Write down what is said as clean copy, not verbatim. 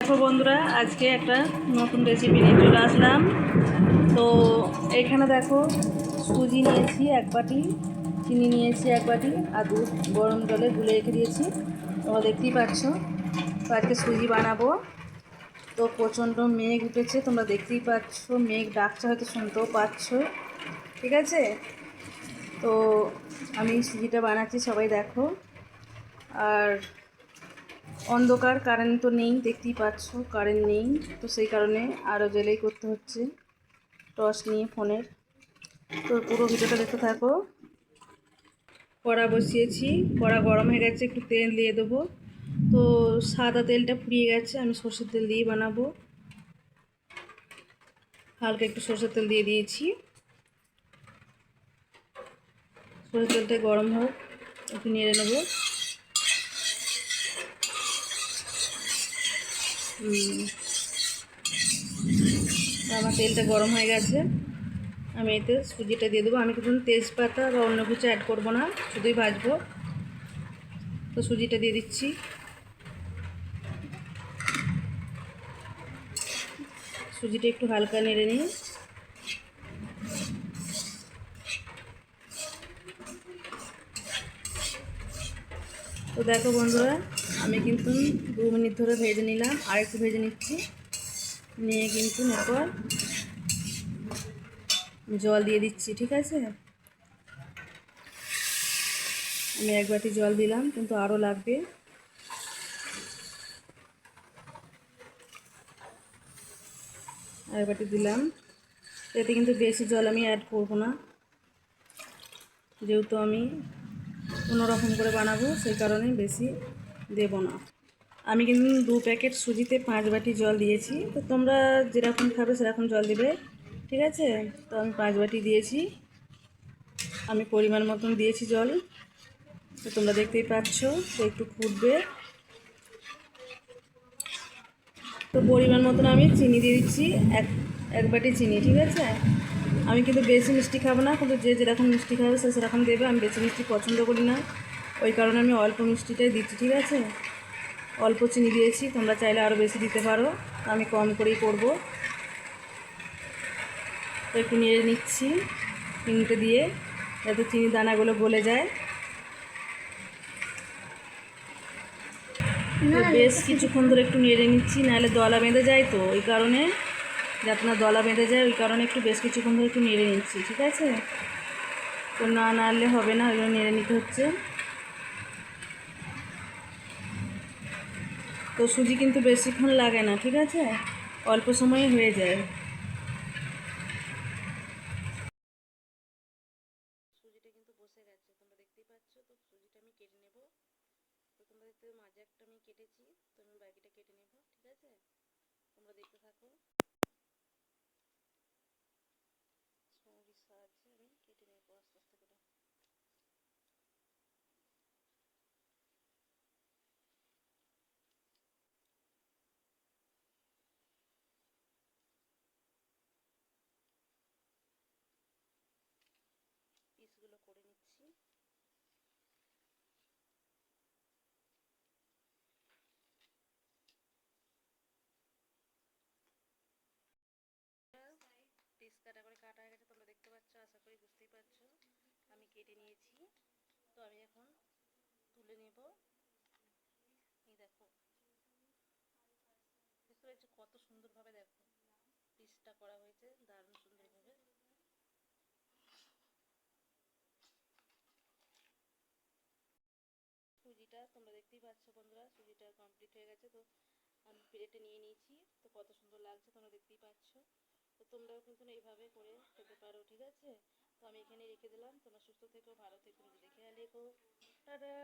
দেখো বন্ধুরা, আজকে একটা নতুন রেসিপি নিয়ে চলে আসলাম। তো এখানে দেখো, সুজি নিয়েছি এক বাটি, চিনি নিয়েছি এক বাটি, আর দুধ গরম জলে গুলে রেখে দিয়েছি। তোমরা দেখতেই পাচ্ছ। তো আজকে সুজি বানাবো। তো প্রচণ্ড মেঘ উঠেছে, তোমরা দেখতেই পাচ্ছ। মেঘ ডাকছে, হয়তো শুনতেও পাচ্ছ। ঠিক আছে, তো আমি সুজিটা বানাচ্ছি, সবাই দেখো। আর অন্ধকার, কারেন্ট তো নেই, দেখতেই পাচ্ছ কারেন্ট নেই। তো সেই কারণে আরও জেলেই করতে হচ্ছে, টর্চ নিয়ে ফোনের। তো পুরো ভিডিওটা দেখতে থাকো। কড়া বসিয়েছি, কড়া গরম হয়ে গেছে, একটু তেল দিয়ে দেবো। তো সাদা তেলটা ফুরিয়ে গেছে, আমি সরষের তেল দিয়ে বানাবো। হালকা একটু সরষের তেল দিয়ে দিয়েছি। সরষের তেলটা গরম হোক, একটু নেড়ে নেবো। আমার তেলটা গরম হয়ে গেছে, আমি এতে সুজিটা দিয়ে দেবো। আমি কিন্তু তেজপাতা বা অন্য কিছু অ্যাড করবো না, শুধুই ভাজবো। তো সুজিটা দিয়ে দিচ্ছি। সুজিটা একটু হালকা নেড়ে নিই। তো দেখো বন্ধুরা, আমি কিন্তু 2 মিনিট ধরে ভেজে নিলাম, আর একটু ভেজে নিচ্ছি। নিয়ে কিন্তু এরপর জল দিয়ে দিচ্ছি। ঠিক আছে, আমি এক বাটি জল দিলাম, কিন্তু আরও লাগবে। আর এক বাটি দিলাম। এতে কিন্তু বেশি জল আমি অ্যাড করব না, যেহেতু আমি অন্যরকম করে বানাবো, সেই কারণে বেশি দেব না। আমি কিন্তু 2 প্যাকেট সুজিতে 5 বাটি জল দিয়েছি। তো তোমরা যেরকম খাবে সেরকম জল দেবে। ঠিক আছে, তো আমি 5 বাটি দিয়েছি, আমি পরিমাণ মতন দিয়েছি জল। তো তোমরা দেখতেই পাচ্ছ, তো একটু ফুটবে। তো পরিমাণ মতন আমি চিনি দিয়ে দিচ্ছি, এক বাটি চিনি। ঠিক আছে, আমি কিন্তু বেশি মিষ্টি খাবো না, কিন্তু যে যেরকম মিষ্টি খাবে সে সেরকম দেবে। আমি বেশি মিষ্টি পছন্দ করি না, ওই কারণে আমি অল্প মিষ্টিটাই দিচ্ছি। ঠিক আছে, অল্প চিনি দিয়েছি, তোমরা চাইলে আরও বেশি দিতে পারো, আমি কম করেই করব। তো একটু নেড়ে নিচ্ছি চিনিটা দিয়ে, যাতে চিনি দানাগুলো গলে যায়। তো বেশ কিছুক্ষণ ধরে একটু নেড়ে নিচ্ছি, নাহলে দলা বেঁধে যায়। তো ওই কারণে, যাতে না দলা বেঁধে যায়, ওই কারণে একটু বেশ কিছুক্ষণ ধরে একটু নেড়ে নিচ্ছি। ঠিক আছে, তো না নাড়লে হবে না, ওই জন্য নেড়ে নিতে হচ্ছে। তো সুজি কিন্তু বেশিক্ষণ লাগে না, ঠিক আছে, অল্প সময়ে হয়ে যায়। সুজিটা কিন্তু বসে গেছে, তোমরা দেখতেই পাচ্ছ। তো সুজিটা আমি কেটে নেব। তো তোমরা দেখতে মাঝে একটা আমি কেটেছি, তো আমি বাকিটা কেটে নেব। ঠিক আছে, তোমরা দেখতে থাকো। ছুরির সাহায্যে আমি কেটে নেব আস্তে আস্তে করে। পিসগুলো করে নিচ্ছি। পিস কাটা করে কাটা হয়ে গেছে, তোমরা দেখতে পাচ্ছ, আশা করি বুঝতেই পারছো। আমি কেটে নিয়েছি। তো আমি এখন তুলে নেব। এই দেখো, বুঝতে পেরেছো কত সুন্দরভাবে, দেখো পিসটা করা হয়েছে, দারুণ সুন্দরভাবে। সুজিটা তোমরা দেখতেই পাচ্ছ বন্ধুরা, সুজিটা কমপ্লিট হয়ে গেছে। তো আমি প্লেটে নিয়ে নিয়েছি। তো কত সুন্দর লাগছে তোমরা দেখতেই পাচ্ছ। তো তোমরাও কিন্তু এইভাবে করে খেতে পারো। ঠিক আছে, তো আমি এখানে রেখে দিলাম। তোমরা সুস্থ থেকো, ভালো থেকো, নিজেদের খেয়াল রেখো। টাটা।